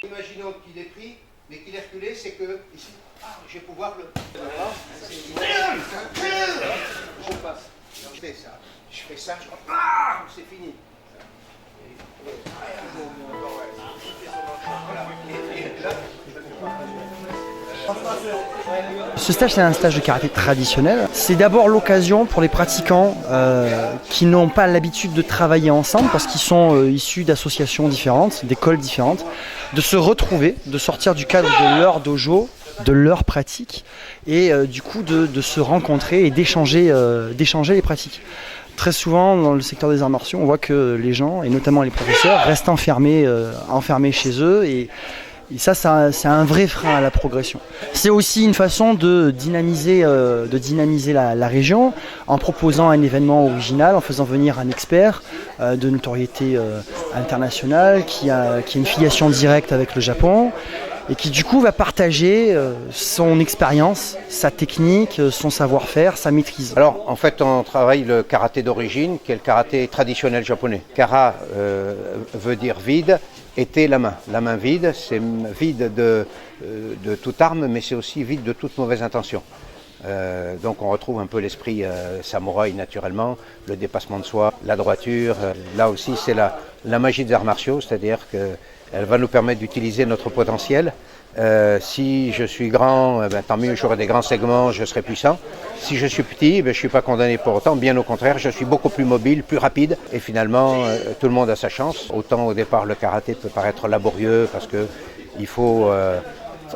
Imaginons qu'il est pris, mais qu'il est reculé, c'est que ici, je vais pouvoir le. Je passe. Je fais ça. Je fais ça. C'est fini. Ce stage, c'est un stage de karaté traditionnel. C'est d'abord l'occasion pour les pratiquants qui n'ont pas l'habitude de travailler ensemble, parce qu'ils sont issus d'associations différentes, d'écoles différentes, de se retrouver, de sortir du cadre de leur dojo, de leur pratique, et du coup de se rencontrer et d'échanger les pratiques. Très souvent, dans le secteur des arts martiaux, on voit que les gens, et notamment les professeurs, restent enfermés chez eux, et ça, c'est un vrai frein à la progression. C'est aussi une façon de dynamiser la région en proposant un événement original, en faisant venir un expert de notoriété internationale qui a une filiation directe avec le Japon et qui du coup va partager son expérience, sa technique, son savoir-faire, sa maîtrise. Alors en fait on travaille le karaté d'origine qui est le karaté traditionnel japonais. Kara veut dire vide. Était la main vide, c'est vide de toute arme, mais c'est aussi vide de toute mauvaise intention. Donc on retrouve un peu l'esprit samouraï naturellement, le dépassement de soi, la droiture. Là aussi c'est la magie des arts martiaux, c'est-à-dire qu'elle va nous permettre d'utiliser notre potentiel. Si je suis grand, tant mieux, j'aurai des grands segments, je serai puissant. Si je suis petit, je ne suis pas condamné pour autant, bien au contraire, je suis beaucoup plus mobile, plus rapide. Et finalement, tout le monde a sa chance. Autant au départ, le karaté peut paraître laborieux parce que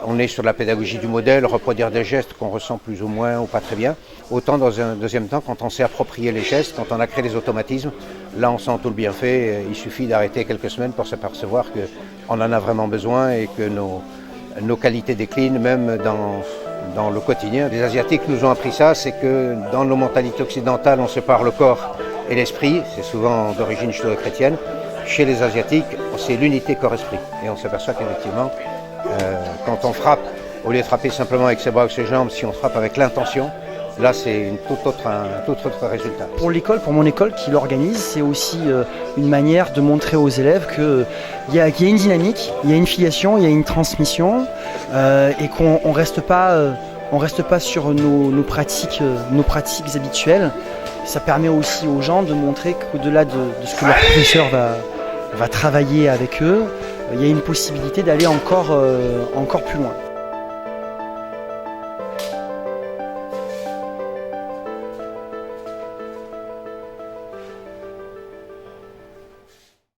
on est sur la pédagogie du modèle, reproduire des gestes qu'on ressent plus ou moins ou pas très bien. Autant dans un deuxième temps, quand on sait approprier les gestes, quand on a créé des automatismes, là on sent tout le bienfait. Il suffit d'arrêter quelques semaines pour s'apercevoir qu'on en a vraiment besoin et que nos qualités déclinent même dans le quotidien. Les Asiatiques nous ont appris ça, c'est que dans nos mentalités occidentales, on sépare le corps et l'esprit, c'est souvent d'origine judéo-chrétienne. Chez les Asiatiques, c'est l'unité corps-esprit. Et on s'aperçoit qu'effectivement, quand on frappe, au lieu de frapper simplement avec ses bras ou ses jambes, si on frappe avec l'intention, là c'est un tout autre résultat. Pour l'école, pour mon école qui l'organise, c'est aussi une manière de montrer aux élèves qu'il y a une dynamique, il y a une filiation, il y a une transmission et qu'on ne reste pas sur nos pratiques habituelles. Ça permet aussi aux gens de montrer qu'au-delà de ce que leur professeur va travailler avec eux, il y a une possibilité d'aller encore plus loin.